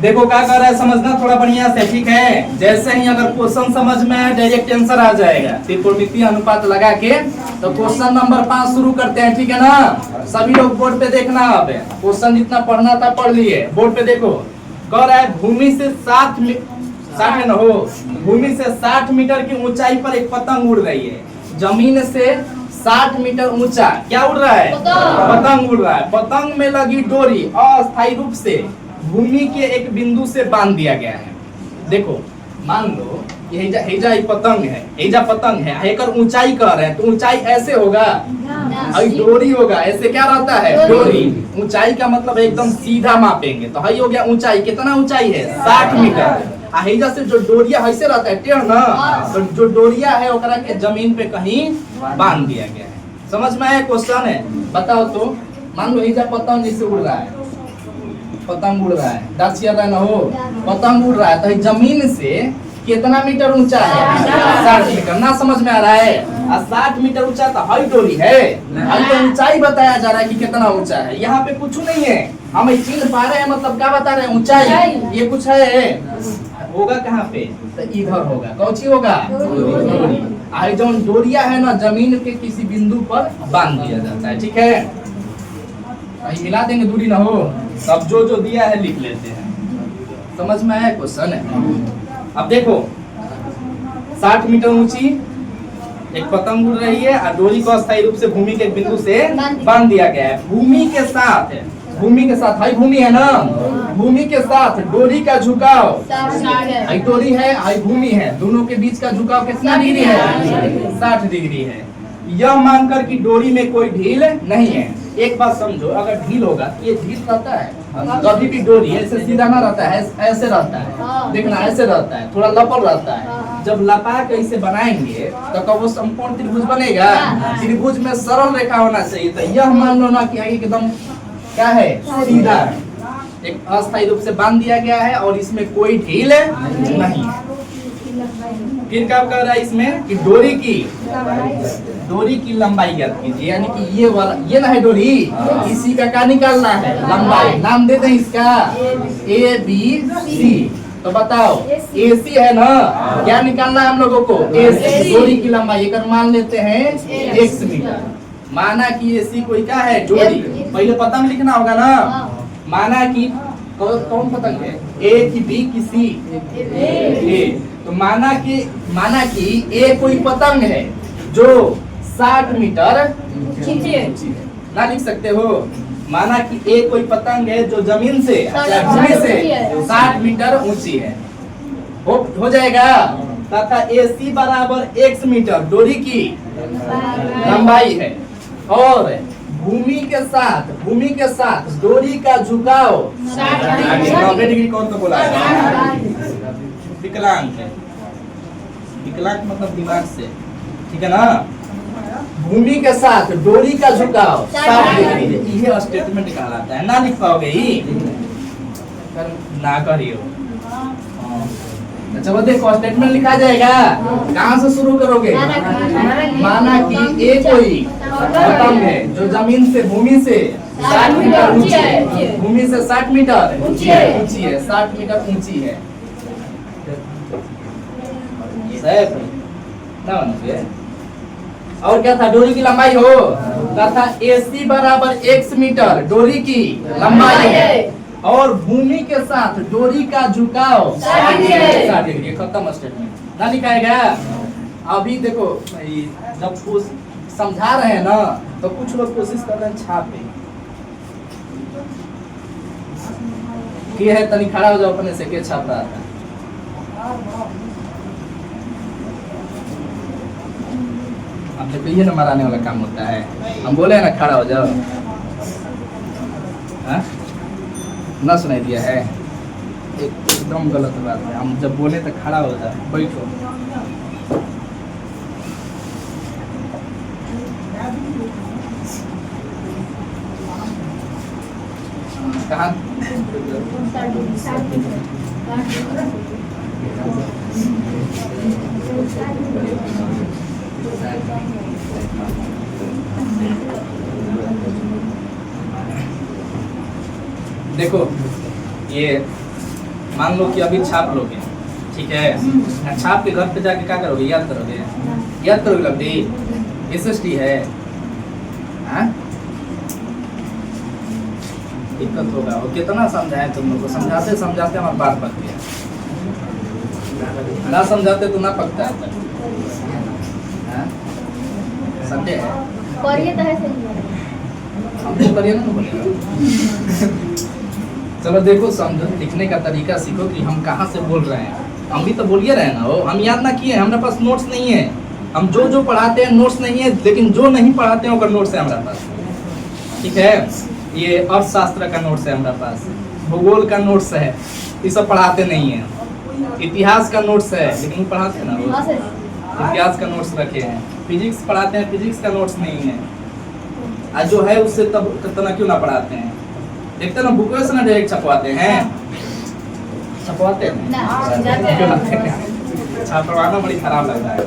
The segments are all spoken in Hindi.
देखो क्या कर रहा है, समझना थोड़ा बढ़िया से, ठीक है। जैसे ही अगर क्वेश्चन समझ में आए डायरेक्ट आंसर आ जाएगा। त्रिकोणमितीय अनुपात लगा के तो क्वेश्चन नंबर 5 शुरू करते हैं, ठीक है ना। सभी लोग बोर्ड पे देखना। अब क्वेश्चन जितना पढ़ना था पढ़ लिए। बोर्ड पे देखो, कह रहा है भूमि से 60 मीटर की ऊंचाई पर एक पतंग उड़ रही है। जमीन से 60 मीटर ऊंचा क्या उड़ रहा है? पतंग उड़ रहा है। पतंग में लगी डोरी अस्थायी रूप से भूमि के एक बिंदु से बांध दिया गया है। देखो, मान लो हेजा पतंग है, हेजा पतंग है, एकर ऊंचाई कह रहे हैं, तो ऊंचाई ऐसे होगा, डोरी होगा, ऐसे क्या रहता है? डोरी। ऊंचाई का मतलब एकदम सीधा मापेंगे, तो हई हो गया ऊंचाई। कितना ऊंचाई है? 60 मीटर। हेजा से जो डोरिया ऐसे रहता है टेढ़ ना, तो जो डोरिया है ओकरा के जमीन पे कहीं बांध दिया गया है। समझ में आया क्वेश्चन है? बताओ तो, मान लो हेजा पतंग जैसे उड़ रहा है, पतंग उड़ रहा है, दासिया ना हो, पतंग उड़ रहा है, तो जमीन से कितना मीटर ऊंचा है? 60 मीटर। ना समझ में आ रहा है? 60 मीटर ऊंचा तो हाई डोरी है, हाई तो ऊंचाई बताया जा रहा है कि कितना ऊंचा है। यहाँ पे कुछ नहीं है, हम चिन्ह पा रहे हैं, मतलब क्या बता रहे हैं? ऊंचाई। ये कुछ है, होगा कहाँ पे? तो इधर होगा। कौन सी होगा? डोरी। आई जो डोरिया है ना, जमीन के किसी बिंदु पर बांध दिया जाता है, ठीक है। मिला देंगे, दूरी ना हो। सब जो दिया है लिख लेते हैं। समझ में आया क्वेश्चन है? अब देखो, 60 मीटर ऊंची एक पतंग उड़ रही है और डोरी को अस्थायी रूप से भूमि के बिंदु से बांध दिया गया है। भूमि के साथ हाई भूमि है ना, भूमि के साथ डोरी का झुकाव, हाई डोरी है, हाई भूमि है, दोनों के बीच का झुकाव कितना डिग्री है? 60 डिग्री है। यह मानकर कि डोरी में कोई ढील नहीं है। एक बात समझो, अगर ढील होगा तो ये ढील रहता है, कभी भी डोरी ऐसे सीधा ना रहता है, ऐसे रहता है। देखना, ऐसे रहता है, थोड़ा लपल रहता है। जब लपा के इसे बनाएंगे तो कब वो संपूर्ण त्रिभुज बनेगा? त्रिभुज में सरल रेखा होना चाहिए। तो यह मान लो ना कि एकदम क्या है? सीधा, एक अस्थायी रूप से बांध दिया गया है और इसमें कोई ढील नहीं है। फिर क्या कर रहा है इसमें कि डोरी की लंबाई ज्ञात कीजिए, यानी कि ये वाला, ये ना है डोरी, इसी का क्या निकालना है? लंबाई। नाम देते हैं इसका ABC। तो बताओ, AC है ना, क्या निकालना है हम लोगों को? AC। डोरी की लंबाई एक मान लेते हैं X मीटर। माना कि AC कोई क्या है? डोरी। पहले पतंग लिखना होगा ना। माना कि कौन पतंग है? A की B की C? A। तो माना कि A कोई पतंग है जो 60 मीटर ना लिख सकते हो। माना कि A कोई पतंग है जो जमीन से, भूमि से 60 मीटर ऊंची है। हो जाएगा। तथा AC बराबर X मीटर डोरी की लंबाई है और भूमि के साथ डोरी का झुकाव 90 डिग्री। कौन तो बोला है? विकलांग है। विकलांग मतलब दिमाग से, ठीक है ना। भूमि के साथ डोरी का झुकाव 60 डिग्री, यह स्टेटमेंट कहलाता है। ना लिख पाओगे ही, ना करियो। अच्छा वो देखो, स्टेटमेंट लिखा जाएगा। कहाँ से शुरू करोगे? माना कि A कोई पतंग है जो जमीन से, भूमि से 60 मीटर ऊंची है, भूमि से 60 मीटर ऊंची है, 60 मीटर ऊंची है। और क्या था? डोरी की लंबाई हो, तथा AC बराबर X मीटर डोरी की लंबाई है और भूमि के साथ डोरी का झुकाव 60 डिग्री। खत्म स्टेटमेंट। ना लिखाएगा। अभी देखो, जब कुछ समझा रहे हैं ना, तो कुछ लोग कोशिश कर रहे हैं छापे कि है, तनी खड़ा हो जाओ अपने से, के छाप रहा था। अब देखो, ये ना मराने वाला काम होता है। हम बोले ना खड़ा हो जाओ, हाँ? ना सुनाई दिया है? एकदम गलत बात है। हम जब बोले तो खड़ा हो जाए, बैठो। कहाँ? देखो, ये मान लो कि अभी छाप लोगे, ठीक है, छाप के घर पे जाके क्या करोगे, याद करोगे, याद करोगे लवली, SST है, हाँ? दिक्कत होगा। और कितना समझाए तुम लोग को, समझाते समझाते हमारी बात पक गया, ना समझाते तो ना पकता है। संडे है, करिए तो है सही हमको करिए ना बोलेगा। चलो देखो, समझो, लिखने का तरीका सीखो कि हम कहाँ से बोल रहे हैं। हम भी तो बोलिए रहे ना, हो हम याद ना किए, हमारे पास नोट्स नहीं है। हम जो जो पढ़ाते हैं नोट्स नहीं है, लेकिन जो नहीं पढ़ाते हैं उसका नोट्स है हमारे पास, ठीक है। ये अर्थशास्त्र का नोट्स है हमारे पास, भूगोल का नोट्स है, ये सब पढ़ाते नहीं है। इतिहास का नोट्स है, लेकिन पढ़ाते हैं ना रोज, इतिहास का नोट्स रखे हैं। फिजिक्स पढ़ाते हैं, फिजिक्स का नोट्स नहीं है। आज जो है उससे तब कितना क्यों ना पढ़ाते हैं, देखते ना बुक से ना डायरेक्ट छपवाते हैं, छपवाते हैं, छपवाना बड़ी खराब लगता है।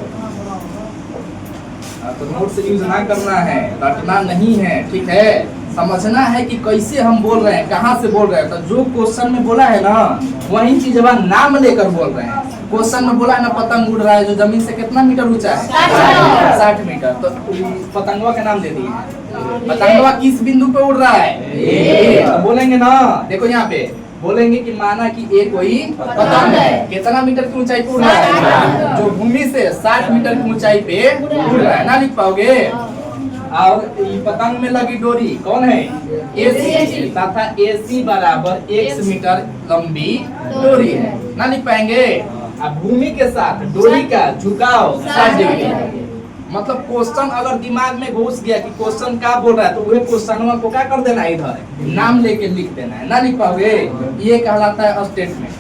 तो नोट्स यूज ना करना है, रटना नहीं है, ठीक है। समझना है कि कैसे हम बोल रहे हैं, कहाँ से बोल रहे हैं। तो जो क्वेश्चन में बोला है ना, वही चीज नाम लेकर बोल रहे हैं। क्वेश्चन में बोला है ना, पतंग उड़ रहा है जो जमीन से कितना मीटर ऊंचा है, 60 मीटर, तो पतंगवा का नाम दे दिए। पतंगवा किस बिंदु पे उड़ रहा है, तो बोलेंगे ना, देखो यहाँ पे बोलेंगे कि माना कि एक कोई पतंग है, कितना मीटर की ऊंचाई पे उड़ रहा है, जो भूमि से 60 मीटर की ऊंचाई पे उड़ रहा है, ना लिख पाओगे। और पतंग में लगी डोरी कौन है, AC, तथा AC बराबर x मीटर लंबी डोरी है, ना लिख पाएंगे। अब भूमि के साथ डोरी का झुकाव 60 डिग्री। मतलब क्वेश्चन अगर दिमाग में घुस गया कि क्वेश्चन क्या बोल रहा है, तो वही क्वेश्चन को क्या कर देना है, इधर नाम लेके लिख देना है, ना लिख पाओगे। ये कहलाता है स्टेटमेंट।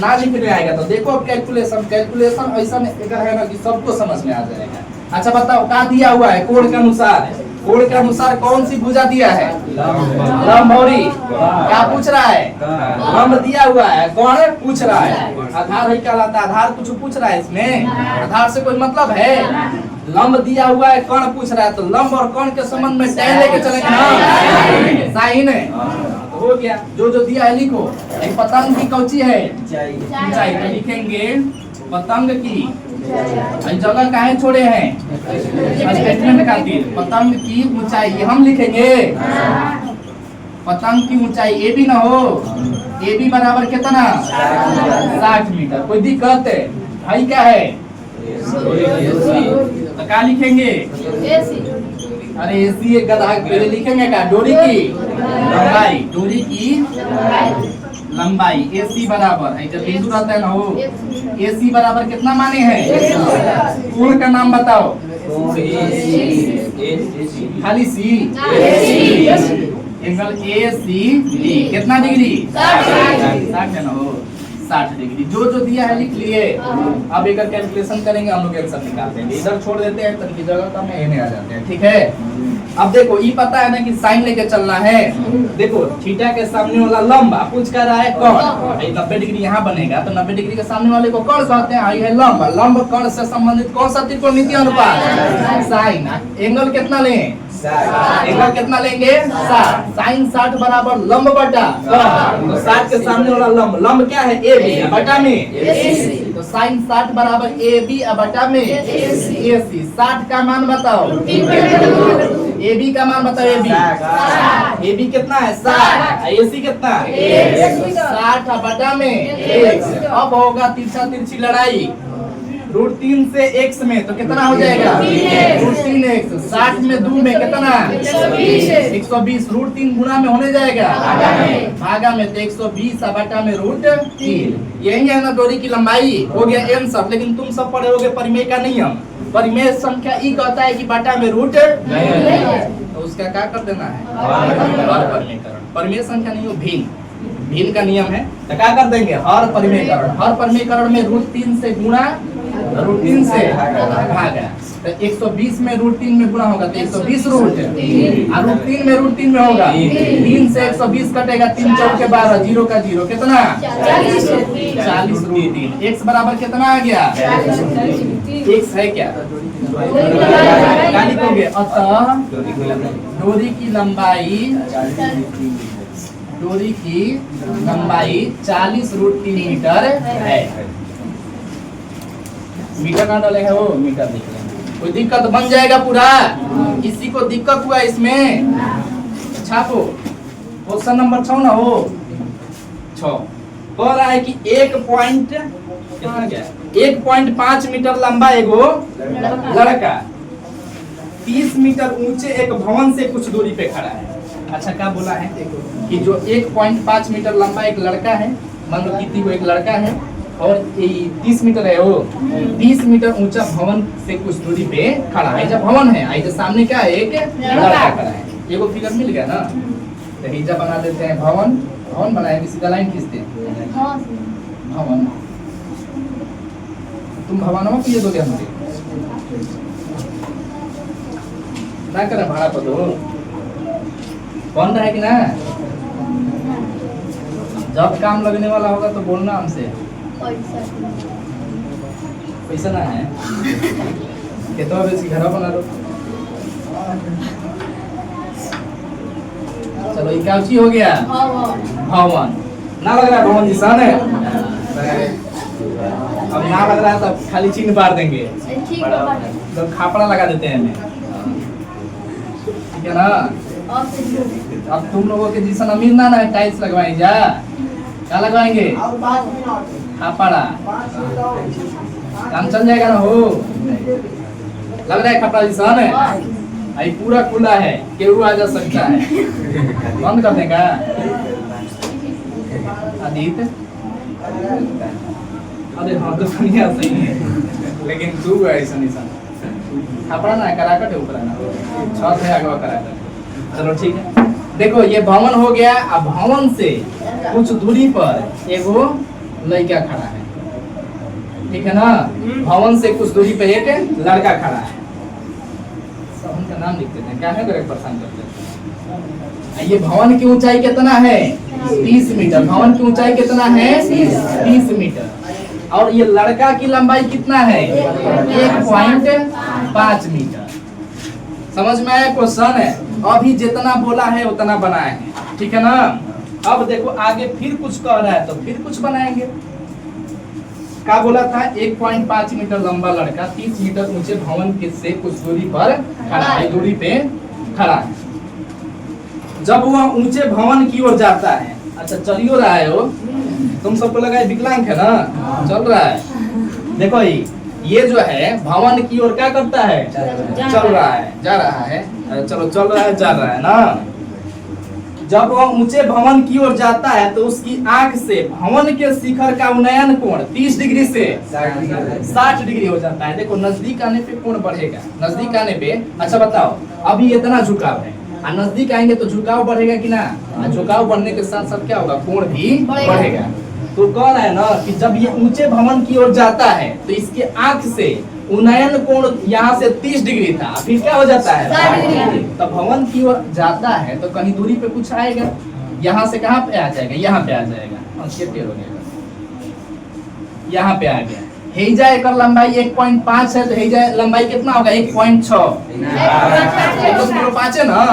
ना लिखने आएगा तो देखो अब कैलकुलेशन ऐसा है ना कि सबको समझ में आ जाएगा। अच्छा बताओ, क्या दिया हुआ है कोण के अनुसार, कोण के अनुसार कौन सी भुजा दिया है, लंबौरी। क्या पूछ रहा है, लंब दिया हुआ है, कौन पूछ रहा है, आधार ही कहलाता है। आधार कुछ पूछ रहा है इसमें, आधार से कोई मतलब है। लंब दिया हुआ है, कौन पूछ रहा है, तो लंब और कौन के संबंध में टैन लेके चलेंगे ना, साइन है, हो गया। जो जो दिया है लिखो। पतंग की कौची है, ऊंचाई, तो लिखेंगे पतंग की जगह काहे छोड़े हैं, स्टेटमेंट खातिर। पतंग की ऊंचाई हम लिखेंगे, पतंग की ऊंचाई AB ना हो, AB बराबर कितना, 60 मीटर। कोई दिक्कत है भाई, क्या है, तो क्या लिखेंगे, अरे AC एक गधा लिखेंगे क्या, डोरी की लंबाई, डोरी की लंबाई AC बराबर है, जब बिंदु रहता है ना वो, AC बराबर कितना माने हैं, कोण का नाम बताओ, खाली C, एंगल ACD कितना डिग्री, 60 है ना हो, 60 डिग्री। जो जो दिया है लिख लिए। अब एक कैलकुलेशन करेंगे, हम लोग आंसर निकाल देंगे। इधर छोड़ देते हैं, तब की जगह तो में एने आ जाते हैं, ठीक है। अब देखो ये पता है ना कि साइन लेके चलना है। देखो थीटा के सामने वाला लंब पूछ कर रहा है कौन, 90 डिग्री यहाँ बनेगा, तो 90 डिग्री के सामने वाले को कौन कहते हैं, ये है लंब। लंब कौन से संबंधित कौन सा त्रिकोणमितीय अनुपात, साइन। एंगल कितना लें, एंगल कितना लेंगे, 60। साइन 60 बराबर लंब बटा, तो 60 के सामने वाला लंब, लंब क्या है, AB बटा में, तो साइन 60 बराबर AB बटा में AC। 60 का मान बताओ, AB का मान बताओ, AB कितना है, 60, AC कितना, 60 बटा में। अब होगा तिरछा तिरछी लड़ाई, √3 से x में तो कितना हो जाएगा, √3x। 60 में 2 में कितना, 120। √3 गुना में होने जाएगा, भागा में, तो 120 बटा में √3। यही है ना डोरी की लंबाई। हो गया एन सब। लेकिन तुम सब पढ़े होगे परिमेय का नियम, परिमेय संख्या ई कहता है कि बटा में रूट तो उसका क्या कर देना है, परिमेयकरण। परिमेय संख्या नहीं हो, भिन्न का नियम है, तो क्या कर देंगे, हर परिमेयकरण। हर परिमेयकरण में √3 से गुणा, √3 से भागा, तो 120 में √3 में गुणा होगा तो 120 रूट, और √3 में √3 में होगा 3 से 120 कटेगा, 3 चौके 12, 0 का 0 कितना, 40 √3। x बराबर कितना आ गया, x है क्या, क्या लिखोगे, अतः डोरी की लंबाई डोरी की लंबाई 40√3 मीटर है। मीटर कहाँ डालेगा वो मीटर लिख लेंगे, कोई दिक्कत बन जाएगा पूरा। किसी को दिक्कत हुआ इसमें छापो। क्वेश्चन नंबर 6 ना हो 6 कह रहा है कि 1.5 मीटर लंबा एगो लड़का 30 मीटर ऊंचे एक भवन से कुछ दूरी पे खड़ा है। अच्छा क्या बोला है कि जो 1.5 मीटर लंबा एक लड़का है, मान लो कितनी को एक लड़का है और 30 मीटर है वो 30 मीटर ऊंचा भवन से कुछ दूरी पे खड़ा है। जब भवन है आई सामने क्या है एक लड़का खड़ा है। एगो फिगर मिल गया ना, तो हिजा बना देते हैं भवन। भवन बनाएंगे सीधा लाइन खींचते हैं भवन। तुम भवनों में ये दोगे मुझे ना करें भाड़ा को दो कौन रहे कि ना। जब काम लगने वाला होगा तो बोलना हमसे। पैसा ना है कितना बेसी घर बना लो। चलो ये क्या चीज हो गया भवन। ना लग रहा है भवन निशान है। अब ना लग रहा है तब खाली चिन्ह पार देंगे तो खापड़ा लगा देते हैं हमें, ठीक है ना। अब तुम लोगों के जैसा अमीर ना ना टाइल्स लगवाएंगे जा क्या लगवाएंगे खापड़ा, काम चल जाएगा ना। हो लग रहा है खापड़ा जैसा है। आई पूरा खुला है केहू आ जा सकता है। बंद कर देगा आदित्य। अरे हाँ तो बढ़िया सही है लेकिन तू ऐसा निशान खापड़ा ना कराकट है ऊपर ना छत है आगे कराकट। चलो ठीक है देखो ये भवन हो गया। अब भवन से कुछ दूरी पर एगो लड़का खड़ा है, ठीक है ना। भवन से कुछ दूरी पे एक लड़का खड़ा है। सब उनका नाम लिख देते हैं क्या है परेशान करते हैं। ये भवन की ऊंचाई कितना है 30 मीटर। भवन की ऊंचाई कितना है 30 मीटर और ये लड़का की लंबाई कितना है 1.5 मीटर। समझ में आया क्वेश्चन है। अभी जितना बोला है उतना बनाए हैं, ठीक है ना। अब देखो आगे फिर कुछ कह रहा है तो फिर कुछ बनाएंगे। क्या बोला था 1.5 मीटर लंबा लड़का 30 मीटर ऊंचे भवन के से कुछ दूरी पर खड़ा है, दूरी पे खड़ा है। जब वह ऊंचे भवन की ओर जाता है, अच्छा चलियो रहा है वो, तुम सबको लगा विकलांग है ना, चल रहा है। देखो ये जो है भवन की ओर क्या करता है चल रहा है जा रहा है। चलो चल रहा है जा रहा है ना। जब वह ऊंचे भवन की ओर जाता है तो उसकी आंख से भवन के शिखर का उन्नयन कोण 30 डिग्री से 60 डिग्री हो जाता है। देखो नजदीक आने पे कोण बढ़ेगा, नजदीक आने पे। अच्छा बताओ अभी इतना झुकाव है और नजदीक आएंगे तो झुकाव बढ़ेगा कि ना। झुकाव बढ़ने के साथ साथ क्या होगा कोण भी बढ़ेगा। तो कह रहा है ना कि जब ये ऊंचे भवन की ओर जाता है तो इसके आंख से उन्नयन कोण यहाँ से 30 डिग्री था, फिर क्या हो जाता है 60 डिग्री। तो भवन की ओर जाता है तो कहीं दूरी पे कुछ आएगा, यहाँ से कहाँ पे आ जाएगा यहाँ पे आ जाएगा। यहाँ पे आ गया। हेजा एक लंबाई 1.5 है तो हेजा लंबाई कितना होगा 1.6। 1.5 है ना।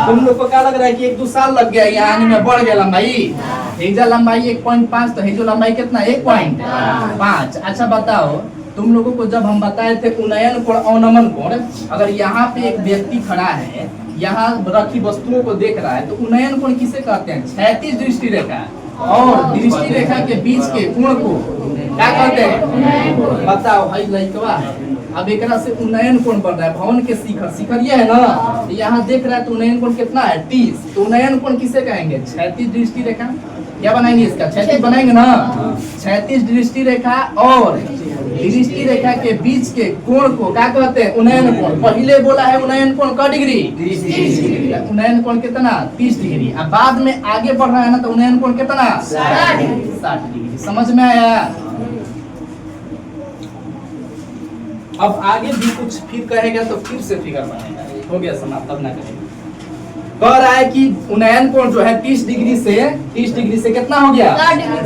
तुम लोग को क्या लग रहा है कि 1-2 साल लग गया यहाँ आने में, बढ़ गया लंबाई। हेजा लंबाई 1.5 तो हेजो लंबाई कितना 1.5। अच्छा बताओ तुम लोगों को जब हम बताए थे उन्नयन कोण अवनमन कोण, अगर यहाँ पे एक व्यक्ति खड़ा है यहाँ रखी वस्तुओं को देख रहा है तो उन्नयन कोण किसे कहते हैं क्षैतिज दृष्टि रेखा और दृष्टि रेखा के बीच के कोण को क्या कहते हैं। बताओ भाई लइकवा अब एक से उन्नयन कोण बन रहा है भवन के शिखर, शिखर ये है ना यहाँ देख रहा है तो उन्नयन कोण कितना है 30। तो उन्नयन कोण किसे कहेंगे क्षैतिज दृष्टि रेखा। क्या बनाएंगे इसका क्षैतिज बनाएंगे ना। क्षैतिज दृष्टि रेखा और दृष्टि रेखा के बीच के कोण को क्या कहते हैं उन्नयन कोण। पहले बोला है उन्नयन कोण का डिग्री 30 डिग्री। उन्नयन कोण कितना 30 डिग्री। अब बाद में आगे बढ़ रहा है ना तो उन्नयन कोण कितना 60 डिग्री। समझ में आया। अब आगे भी कुछ फिर कहेगा तो फिर से फिगर बनेगा। हो गया समाप्त, तब ना करेगा। कह रहा है कि उन्नयन कोण जो है 30 डिग्री से कितना हो गया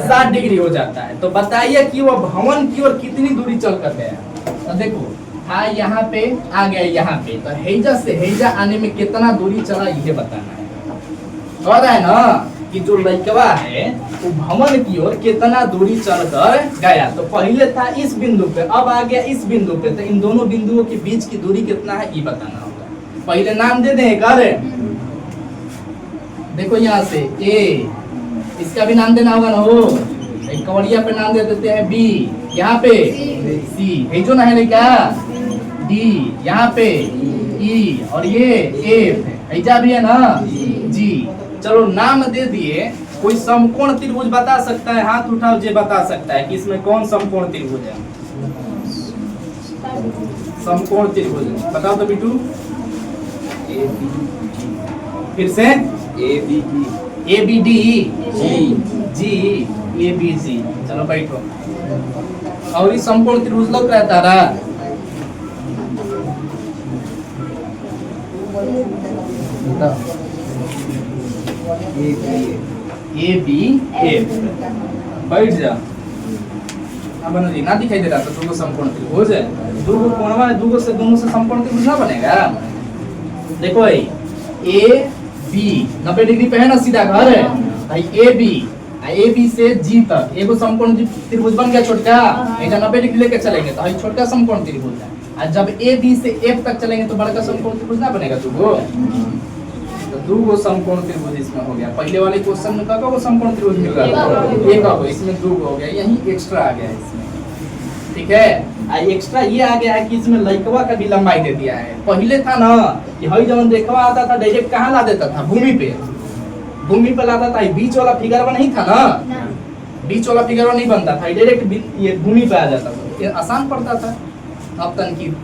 60 डिग्री हो जाता है। तो बताइए कि वो भवन की ओर कितनी दूरी चल कर गया। तो देखो था यहाँ पे आ गया यहाँ पे, तो हेजा से हेजा आने में कितना दूरी चला ये बताना है। कह रहा है ना कि जो लड़कवा है वो भवन की ओर कितना दूरी चलकर गया। तो पहले था इस बिंदु पे, अब आ गया इस बिंदु पे, तो इन दोनों बिंदुओं के बीच की दूरी कितना है ये बताना होगा। पहले नाम दे दें कर, देखो यहाँ से ए, इसका भी नाम देना होगा ना हो, कवड़िया पे नाम दे देते हैं बी, यहाँ पे सी, है जो ना है क्या डी, यहाँ पे ई, और ये एफ, ऐजा भी है ना जी। चलो नाम दे दिए। कोई समकोण त्रिभुज बता सकता है? हाथ उठाओ जो बता सकता है कि इसमें कौन समकोण त्रिभुज है। समकोण त्रिभुज बताओ तो बिटू। फिर से A B D G A B G. चलो बैठो। और इस समकोण त्रिभुज लग रहा है तारा? A B F. बैठ जा। अब ना दिखाई दे रहा तो दोनों समकोण त्रिभुज है। दो कोणवा है, दोनों से समकोण त्रिभुज ना बनेगा। देखो भाई ए बी 90 डिग्री पे है ना, सीधा घर है भाई। ए बी से जी तक एगो समकोण त्रिभुज बन गया छोटका। ऐसा 90 डिग्री लेके चलेंगे तो भाई छोटका समकोण त्रिभुज है। और जब ए बी से एफ तक चलेंगे तो बड़का समकोण त्रिभुज ना बनेगा। तो दो समकोण त्रिभुज इसमें हो गया। पहले वाले क्वेश्चन में कब समकोण त्रिभुज मिल रहा था? एक हो, इसमें दो हो गया, यही एक्स्ट्रा आ गया इसमें। ठीक है, एक्स्ट्रा ये आ गया है कि इसमें लड़कवा का भी लंबाई दे दिया है। पहले था ना कि हई जब रेखवा आता था डायरेक्ट कहाँ ला देता था? भूमि पे लाता था। बीच वाला फिगर नहीं था ना, बीच वाला फिगर नहीं बनता था, डायरेक्ट ये भूमि पे आ जाता था। ये आसान पड़ता था। अब तनकी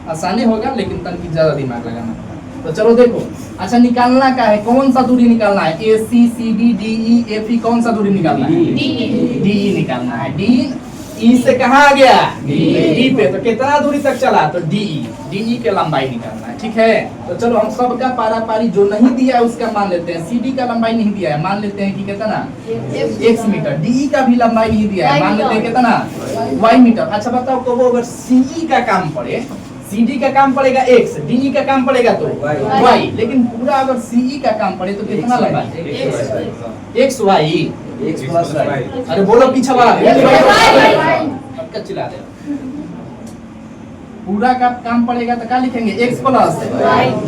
आसानी होगा लेकिन तनकी ज्यादा दिमाग लगाना पड़ता। तो चलो देखो, अच्छा निकालना क्या है? कौन सा दूरी निकालना है? A C C D D E F E, कौन सा दूरी निकालना है? डी ई निकालना है। डी ई से कहाँ आ गया? डी पे। तो कितना दूरी तक चला? तो डी ई के लंबाई निकालना है। ठीक है, तो चलो हम सबका पारा पारी जो नहीं दिया है उसका मान लेते हैं। सी डी का लंबाई नहीं दिया है, मान लेते हैं कि कितना x मीटर। डी ई का भी लंबाई नहीं दिया है, मान लेते हैं कितना y मीटर। अच्छा बताओ को वो अगर सी ई का काम पड़े, CD का काम पड़ेगा x, DE का काम पड़ेगा तो y, लेकिन पूरा अगर CE का काम पड़े तो कितना लंबा है? x y plus y। अरे बोलो पीछे वाला अब चिल्ला रहे हो। पूरा का काम पड़ेगा तो क्या लिखेंगे? x प्लस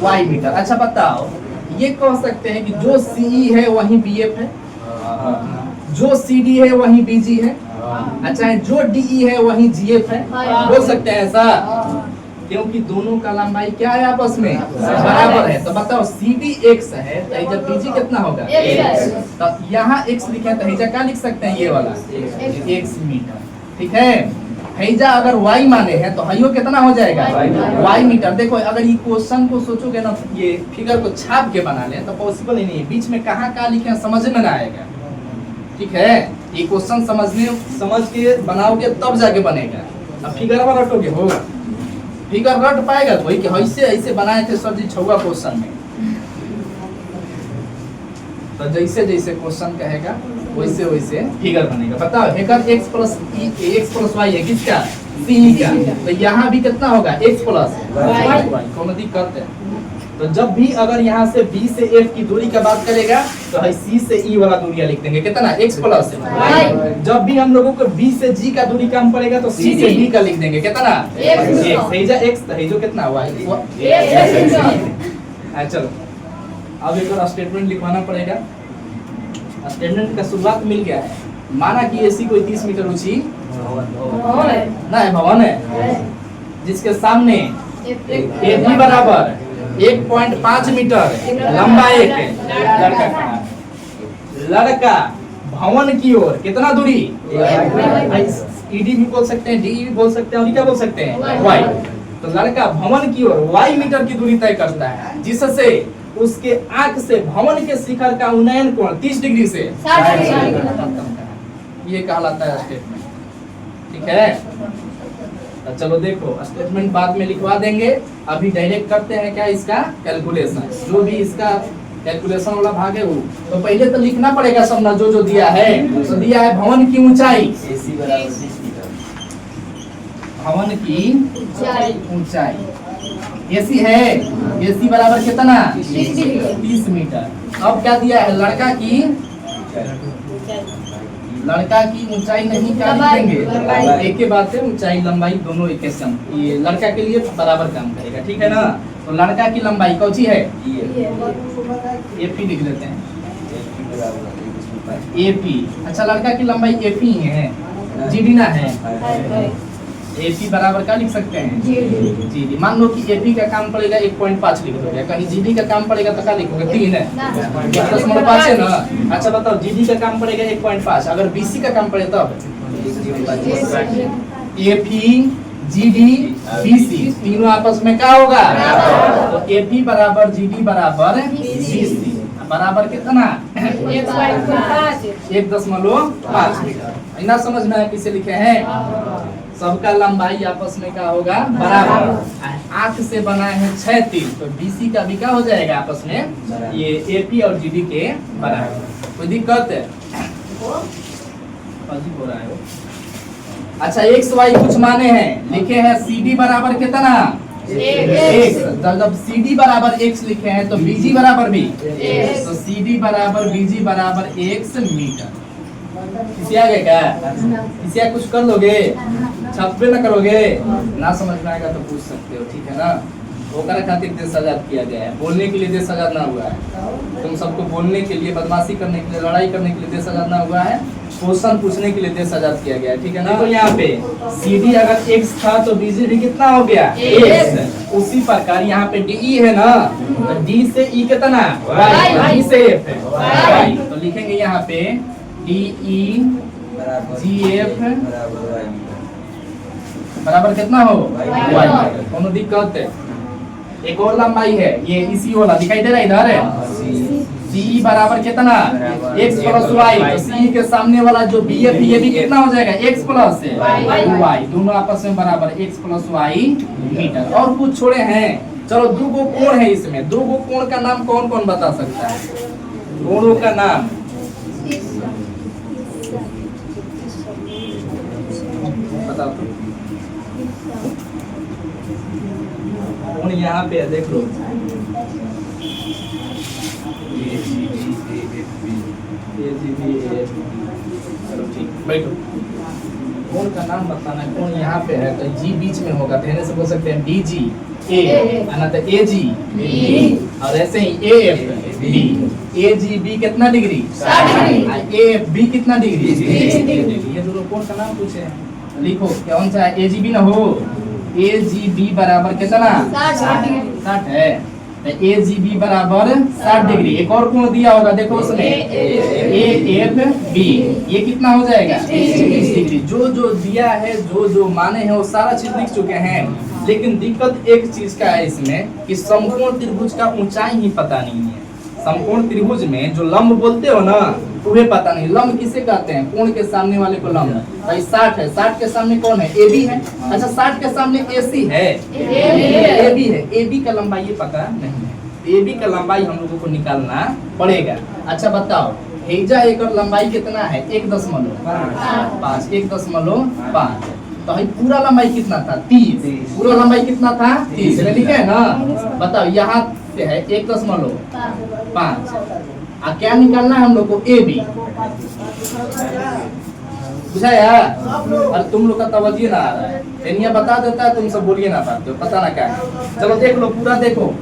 y मीटर। अच्छा बताओ, ये कह सकते हैं कि जो CE है वही BF है, जो CD है वही BG है, अच्छा है जो DE है वही GF है। बोल सकते हैं ऐसा? क्योंकि दोनों का लंबाई क्या है? आपस में बराबर है। तो बताओ CD x है तो इधर BG कितना होगा? तो यहाँ x लिखे तो हैजा क्या लिख सकते हैं? ये वाला x मीटर। ठीक है, हैजा अगर y माने हैं तो हयो कितना हो जाएगा? y metre. देखो अगर ये क्वेश्चन को सोचोगे ना, ये फिगर को छाप के बना ले तो पॉसिबल ही नहीं है। बीच में कहाँ लिखे समझ में ना आएगा। ठीक है, ये क्वेश्चन समझ के बनाओगे तब जाके बनेगा। अब फिगर पर रटोगे होगा, फिगर रट पाएगा कोई कि ऐसे ऐसे बनाए थे सर जी छुआ क्वेश्चन में। तो जैसे जैसे क्वेश्चन कहेगा वैसे वैसे फिगर बनेगा। बताओ हेकर x प्लस y है किसका? CE का। तो यहाँ भी कितना होगा? x प्लस y। कौन दिक्कत है? तो जब भी अगर यहाँ से B से F की दूरी का बात करेगा तो है C से E वाला दूरिया लिख देंगे कितना? x प्लस y। जब भी हम लोगों को B से G का दूरी कम पड़ेगा तो C से D का लिख देंगे कितना? x। हैजा x हैजो कितना? y। चलो अब एक और स्टेटमेंट लिखवाना पड़ेगा। स्टेटमेंट का शुरुआत मिल गया है। माना कि एसी कोई 30 मीटर ऊंची ना है, भवन है, जिसके सामने AB बराबर 1.5 मीटर लंबा एक लड़का खड़ा है। लड़का भवन की ओर कितना दूरी? ED भी बोल सकते हैं, DE भी बोल सकते हैं, और क्या बोल सकते हैं? y। तो लड़का भवन की ओर y मीटर की दूरी तय करता है, जिससे उसके आंख से भवन के शिखर का उन्नयन कोण 30 डिग्री से 60 डिग्री। ये कहलाता है स्टेटमेंट। ठीक है, तो चलो देखो स्टेटमेंट बाद में लिखवा देंगे। अभी डायरेक्ट करते हैं क्या इसका कैलकुलेशन। जो भी इसका कैलकुलेशन वाला भाग है वो तो पहले तो लिखना पड़ेगा सब ना, जो दिया है। तो दिया है भवन की ऊंचाई, भवन की ऊंचाई AC है, AC बराबर कितना? 30 मीटर। अब क्या दिया है? लड़का की लड़का की ऊंचाई नहीं क्या लिखेंगे, एक के बाद से ऊंचाई लंबाई दोनों एक के सम, ये लड़का के लिए बराबर काम करेगा, ठीक है ना। तो लड़का की लंबाई कौन सी है, एपी लिख लेते हैं, एपी। अच्छा लड़का की लंबाई एपी है, जीडी ना है, एपी बराबर क्या लिख सकते हैं, जीडी। मान लो कि एपी का काम पड़ेगा 1.5 लिख दोगे, कहीं जीडी का काम पड़ेगा तो क्या लिखोगे, 3 है, 1.5 है ना। अच्छा बताओ जीडी का काम पड़ेगा 1.5, अगर बीसी का काम पड़े तब एपी जीडी बीसी तीनों आपस में क्या होगा, तो एपी बराबर जीडी बराबर बीसी बराबर कितना 1.5 मीटर। इतना समझ में आया किसे लिखे हैं, सबका लंबाई आपस में क्या होगा, बराबर। आंख से बनाए हैं 6 तीर, तो बीसी का भी क्या हो जाएगा आपस में, ये एपी और जीडी के बराबर। कोई दिक्कत है, हो रहा है। अच्छा एक्स वाई कुछ माने हैं, लिखे हैं सीडी बराबर कितना, एक्स। जब सीडी बराबर एक्स लिखे हैं तो बीजी बराबर भी, तो सीडी बराबर बीजी बराबर एक्स मीटर। किसी आगे क्या, किसी आगे कुछ कर लोगे, छापे ना करोगे, ना समझ में आएगा तो पूछ सकते हो, ठीक है ना। ओकरा खातिर देश आजाद किया गया है, बोलने के लिए देश आजाद ना हुआ है। तुम सबको बोलने के लिए, बदमाशी करने के लिए, लड़ाई करने के लिए देश आजाद ना हुआ है, क्वेश्चन पूछने के लिए देश आजाद किया गया है, ठीक है ना। तो यहाँ पे CD अगर x था तो BC भी कितना हो गया, x। उसी प्रकार यहाँ पे DE है ना, तो D से E कितना, y, D से F है y। तो लिखेंगे यहाँ पे DE GF बराबर कितना हो, y। कोनो दिक्कत है। एक और लंबाई है, ये इसी वाला दिखाई दे रहा है इधर है, CE बराबर कितना, x प्लस y। तो CE के सामने वाला जो BF ये भी कितना हो जाएगा, x प्लस y, दोनों आपस में बराबर x प्लस y मीटर। और कुछ छोड़े हैं, चलो दो गो कोण है इसमें, दो गो कोण का नाम कौन कौन बता सकता है, कोणों का नाम बताओ। कोण यहाँ पे है, देख लो, चलो ठीक, बैठो। कोण का नाम बताना है, कोण यहाँ पे है तो जी बीच में होगा, तो से बोल सकते हैं DG A, ना तो AG B, और ऐसे ही AF B। AGB कितना डिग्री, 60 डिग्री। AFB कितना डिग्री, 30 डिग्री। ये दोनों कोण का नाम पूछे हैं, लिखो कौन सा है, AGB ना हो, AGB बराबर कितना, 60 है, AGB बराबर 60 डिग्री। एक और कोण दिया होगा, देखो उसमें AFB, ये कितना हो जाएगा, 30 डिग्री। जो जो दिया है, जो जो माने हैं वो सारा चीज लिख चुके हैं, लेकिन दिक्कत एक चीज का है इसमें कि समकोण त्रिभुज का ऊंचाई ही पता नहीं है। समकोण त्रिभुज में जो लंब बोलते हो ना, तुम्हें पता नहीं लंब किसे कहते हैं, कोण के सामने वाले को लंब। भाई 60 है, 60 के सामने कौन है, AB है। अच्छा 60 के सामने AC है, AB है, AB का लंबाई ये पता नहीं है, AB का लंबाई हम लोगों को निकालना पड़ेगा। अच्छा बताओ हेजा एक लंबाई कितना है, 1.5, 1.5। तो भाई पूरा लंबाई कितना था, 30। पूरा लंबाई कितना था, 30 में लिखे है ना। बताओ यहाँ से है 1.5, और क्या निकालना है हम लोग को, AB। बुझा यार, और तुम लोग का तवज्जो ना आ रहा है, इन्हें बता देता है, तुम सब बोलिए ना पाते हो, पता ना क्या है। चलो देख लो पूरा, देखो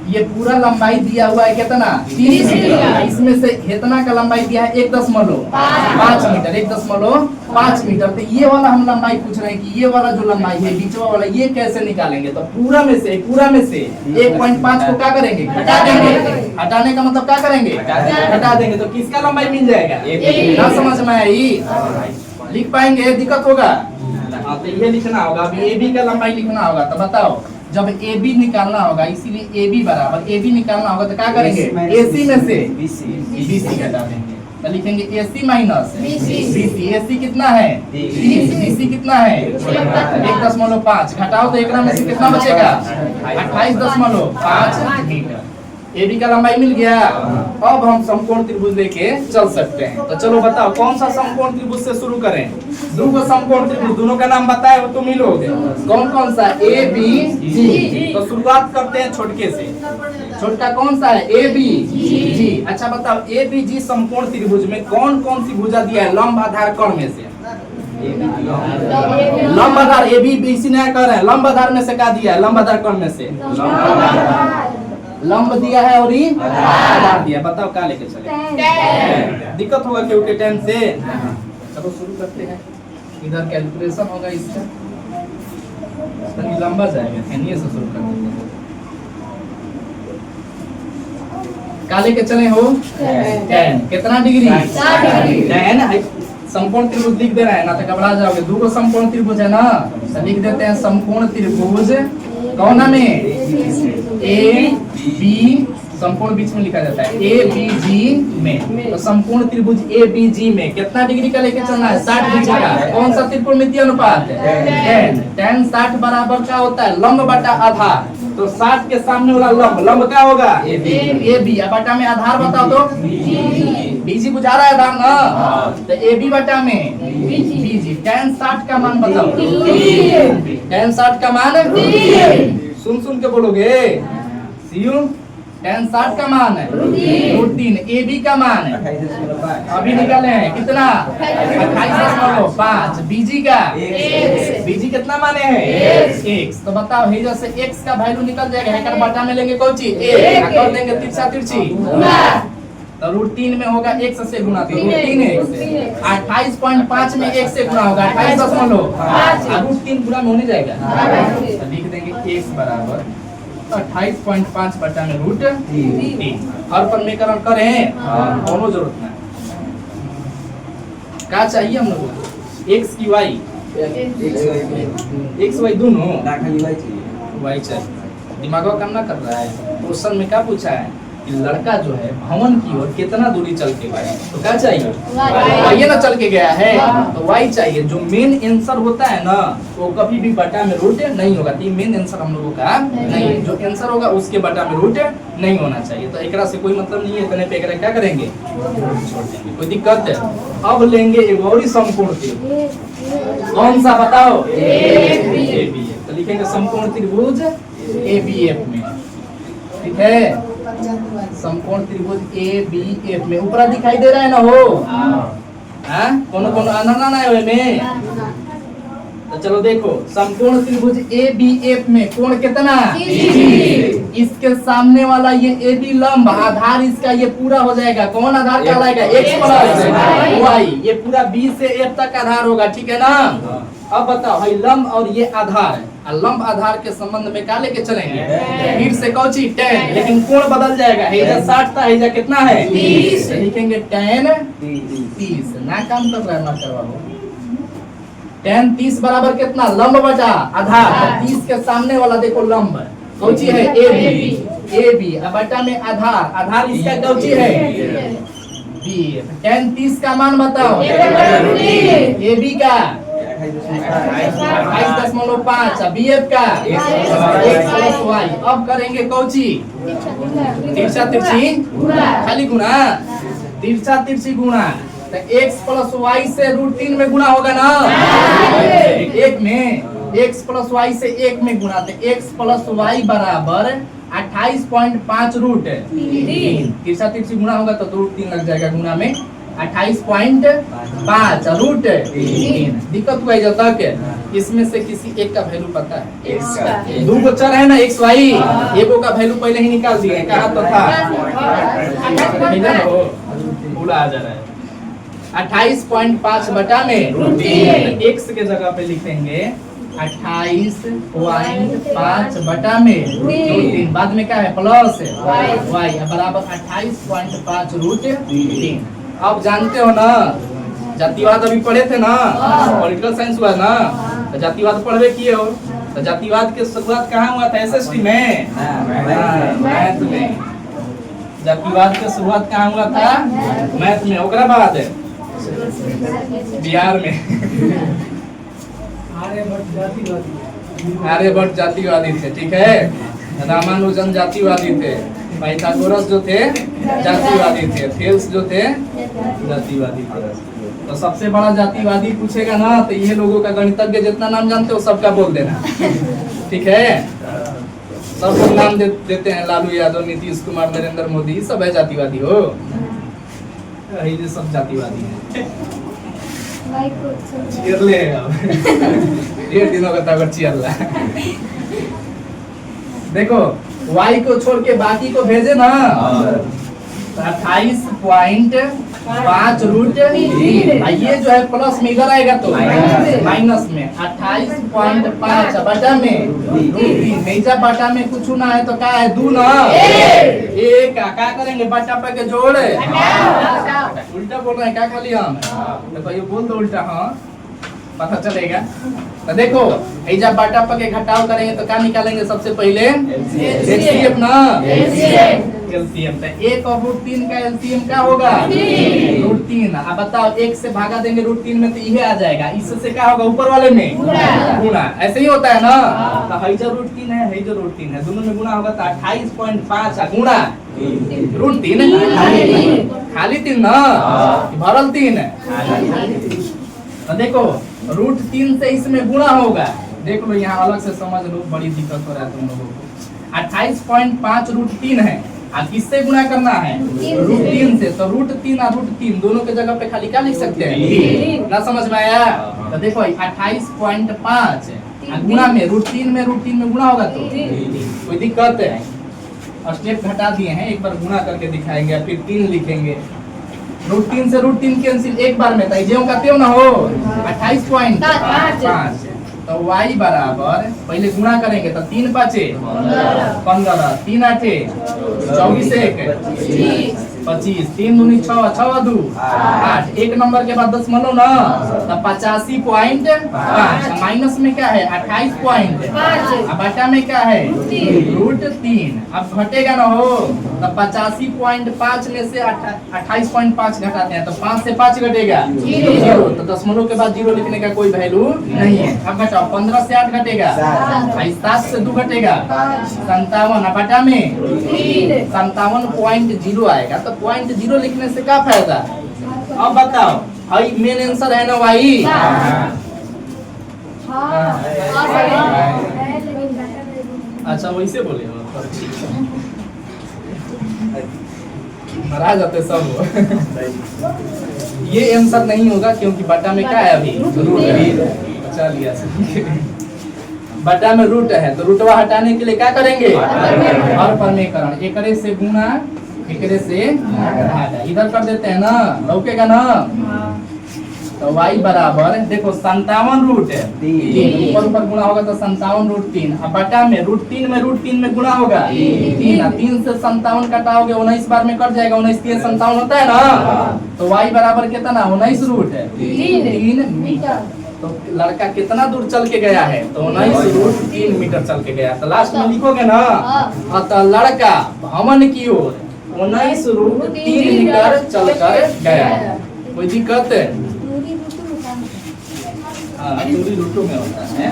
ये पूरा लंबाई दिया हुआ है कितना, 30 मीटर। इसमें से इतना का लंबाई दिया है 1.5 मीटर, 1.5 मीटर। तो ये वाला हम लंबाई पूछ रहे हैं कि ये वाला जो लंबाई है बीचवा वाला, ये कैसे निकालेंगे। तो पूरा में से 1.5 को क्या करेंगे, हटा देंगे। हटाने का मतलब क्या करेंगे, हटा देंगे। तो किसका लंबाई मिल जाएगा, ना समझ में आई, लिख पाएंगे, दिक्कत होगा। हाँ तो ये लिखना होगा, अभी AB का लंबाई लिखना होगा। तो बताओ जब AB निकालना होगा, इसीलिए AB बराबर AB निकालना होगा तो क्या करेंगे, AC में से BC घटा देंगे। तो लिखेंगे AC माइनस BC। AC कितना है, 30। BC कितना है, 1.5। घटाओ तो एक में से कितना बचेगा, 28.5 मीटर। ए बी का लंबाई मिल गया। अब हम समकोण त्रिभुज लेके चल सकते हैं। तो चलो बताओ कौन सा समकोण त्रिभुज से शुरू करें। दो समकोण त्रिभुज, दोनों का नाम बताए हो तो मिलोगे। कौन कौन सा? ए बी जी। तो शुरुआत करते हैं छोटके से। छोटका कौन सा है? ए बी जी। अच्छा बताओ ए बी जी समकोण त्रिभुज में कौन कौन सी भुजा दिया है लंब आधार कर्ण में से? लंब आधार ए बी बी सी नया कर रहे हैं। लंब आधार में से क्या दिया है? लंब आधार कर्ण में से लंब दिया है और ही आधार दिया। बताओ क्या लेके चले? दिक्कत होगा क्योंकि 10 से। चलो शुरू करते हैं। इधर कैलकुलेशन होगा इसका, लंबा जाएगा। से शुरू करते हैं। क्या लेके चले हो? 10। कितना डिग्री? 10। समकोण त्रिभुज लिख दे रहे हैं ना तो घबरा जाओगे। दो को समकोण त्रिभुज है ना तो लिख देते हैं समकोण त्रिभुज कौन में? A B. समकोण बीच में लिखा जाता है ए बी जी में। तो समकोण त्रिभुज ए बी जी में कितना डिग्री का लेके चलना है? 60 डिग्री का। कौन सा त्रिकोणमितीय अनुपात है? 10। 60 बराबर क्या होता है? लंब बटा आधार। तो 60 के सामने वाला लंब क्या होगा? A B. अब बटा में आधार बताओ तो बीजी बुझा रहा है आधार ना, तो ए बी बटा में बीजी। 10 60 का मान बताओ। 10 60 का मान सुन के बोलोगे। सीयू 10 60 का मान है √3। ए बी का मान है अभी निकाले हैं कितना? 28.5। बीजी का बीजी कितना माने हैं? x। तो बताओ हे जैसे x का वैल्यू निकल जाएगा। हैकर बटा में लेंगे कौन चीज? a। कर देंगे तिरछा तिरछी तो √3 में होगा x से गुणा। तो √3 28.5 में x से गुणा होगा 28.5। √3 गुणा में होने जाएगा। तो लिख देंगे x बराबर 28.5 बटा में √3। हर पर समीकरण करें दोनों जरूरत नहीं। क्या चाहिए हम लोगों को? x की y, x y दोनों y चाहिए। दिमाग का काम ना कर रहा है। क्वेश्चन में क्या पूछा है कि लड़का जो है भवन की ओर कितना दूरी चल के गया? तो क्या चाहिए? y ना चल के गया है तो y चाहिए। जो मेन आंसर होता है ना वो कभी भी बटा में रूट नहीं होगा। तो मेन आंसर हम लोगों का नहीं है। जो आंसर होगा उसके बटा में रूट नहीं होना चाहिए। तो एकरा से कोई मतलब नहीं है। इतने पे एकरा क्या करेंगे? छोड़ देंगे। कोई दिक्कत है? अब लेंगे एक और ही समकोण त्रिभुज। कौन सा बताओ? A B. तो लिखेंगे समकोण त्रिभुज ए बी एफ में। ठीक है, समकोण त्रिभुज ए बी एफ में। ऊपर दिखाई दे रहा है ना हो? कौन कौन आना ना है में? तो चलो देखो समकोण त्रिभुज ए बी एफ में कोण कितना? इसके सामने वाला ये ए बी लंब आधार इसका ये पूरा हो जाएगा। कौन आधार कहलाएगा? x प्लस y। ये पूरा b से f तक आधार होगा। ठीक है ना? अब बताओ भाई लंब और ये आधार है। लंब आधार के संबंध में क्या लेके चलेंगे? फिर से कौची 10। लेकिन कोण बदल जाएगा। हेजा 60 था, हेजा कितना है? 30। लिखेंगे 10 30। ना काम कर रहा है ना करवाओ। 10 30 बराबर कितना? लंब बटा आधार। 30 के सामने वाला देखो लंब कौची है? A B. अब बटा में आधार। आधार इसका कौची है? बी। 10 30 का मान बताओ। ए बी का 28.5। बी एफ का x प्लस y। अब करेंगे कौची? तिरछा तिरछी खाली गुणा। तिरछा तिरछी गुणा तो x प्लस y से √3 में गुणा होगा ना? एक में x प्लस y से 1 में गुणा। तो x प्लस y बराबर 28.5 √3। तिरछा तिरछी गुणा होगा तो √3 लग जाएगा गुणा में 28.5 √3। दिक्कत हुआ जब तक इसमें से किसी एक का वैल्यू पता है? दो चर है ना x y। एगो का वैल्यू पहले ही निकाल दिए। कहा तो था पूरा आ जा रहा है 28.5 बटा में √3। x के जगह पे लिखेंगे 28.5 बटा में √3। बाद में क्या है? प्लस y बराबर 28.5 √3। आप जानते हो ना जातिवाद अभी पढ़े थे ना? पॉलिटिकल साइंस हुआ ना? तो जातिवाद पढ़वे किए हो। तो जातिवाद की शुरुआत कहाँ हुआ था? एसएसटी में, मैथ में। जातिवाद की शुरुआत कहाँ हुआ था? मैथ में। ओकरा बाद बिहार में आर्यभट्ट जातिवादी थे। ठीक है, रामानुजन जातिवादी थे। पाइथागोरस जो थे जातिवादी थे, थेल्स जो थे जातिवादी थे। तो सबसे बड़ा जातिवादी पूछेगा ना तो ये लोगों का गणितज्ञ जितना नाम जानते हो सबका बोल देना, ठीक है। सब लोग नाम देते हैं, लालू यादव, नीतीश कुमार, नरेंद्र मोदी, सब है जातिवादी हो, ये सब जातिवादी है। चीरले डेढ़ दिनों का तगर चीरला। देखो y को छोड़ के बाकी को भेजे ना, 28.5 रूट, ये जो है प्लस में इधर आएगा तो माइनस में 28.5 बटा में रूट 3, बटा में कुछ ना है तो क्या है, 2 ना, एक क्या करेंगे, बटा पे के जोड़, उल्टा बोल रहे हैं क्या खाली हम, देखो ये बोल दो उल्टा, हाँ पता चलेगा। तो देखो ऐजा बाटा पर के घटाव करेंगे तो क्या निकालेंगे, सबसे पहले एलसीएम ना, एलसीएम। तो 1 और रूट 3 का एलसीएम क्या होगा, रूट 3। अब बताओ 1 से भागा देंगे रूट 3 में तो ये आ जाएगा, इससे क्या होगा, ऊपर वाले में गुणा, ऐसे ही होता है ना। तो हैजा रूट 3 है, हैजा रूट 3 है, दोनों में गुणा होगा तो 28.5 गुणा रूट 3, खाली 3 ना, भरल 3 है। तो देखो रूट 3 से इसमें गुणा होगा, देख लो यहाँ अलग से समझ लो, बड़ी दिक्कत हो रहा है तुम लोगों को। 28.5 रूट 3 है, अब किससे गुणा करना है, रूट 3 से। तो रूट 3 और रूट 3 दोनों के जगह पे खाली क्या लिख सकते हैं, ना समझ में आया। तो देखो 28.5 गुणा में रूट 3 में गुणा होगा तो कोई दिक्कत है, स्टेप घटा दिए हैं, एक बार गुणा करके दिखाएंगे, फिर 3 लिखेंगे। रूट 3 से रूट 3 कैंसिल एक बार में, जेऊ का त्यों ना हो, 28.5। तो y बराबर पहले गुणा करेंगे तो 3 5 15, 3 8 24 1 25, 3 दूनी 6 6 2 8, एक नंबर के बाद 10 मनो ना, तो 85.5, माइनस में क्या है 28.5, अब बटा में क्या है रूट 3। अब घटेगा ना हो तो 85.5 में से 28.5 घटाते हैं तो 5 से 5 घटेगा 0, तो दशमलव के बाद 0 लिखने का कोई वैल्यू नहीं है। अब घटाओ 15 से 8 घटेगा, 7 से 2 घटेगा 57, बटा में 57.0 आएगा। तो 0.0 लिखने से क्या फायदा। अब बताओ भाई मेन आंसर है ना भाई, अच्छा वैसे बोले मरा जाते सब। ये आंसर नहीं होगा क्योंकि बटा में क्या है अभी रूट, चलिए बटा में रूट है तो रूटवा हटाने के लिए क्या करेंगे, और परमेकरण, एकरे से गुणा एकरे से भागा, इधर कर देते हैं ना, लौकेगा ना। तो y बराबर देखो 57 रूट 3, ऊपर गुणा होगा तो 57 रूट 3, अब बटा में रूट 3 में गुणा होगा 3 से 57 कटाओगे 19 बार में कट जाएगा, 19 3 57 होता है ना। तो y बराबर कितना 19 रूट 3 मीटर। तो लड़का कितना दूर चल के गया है, तो 19 रूट 3 मीटर चल के गया। तो लास्ट में लिखोगे ना, तो लड़का भवन की ओर 19 रूट 3 मीटर चल कर गया। कोई दिक्कत है, दूरी रूटों में होता है।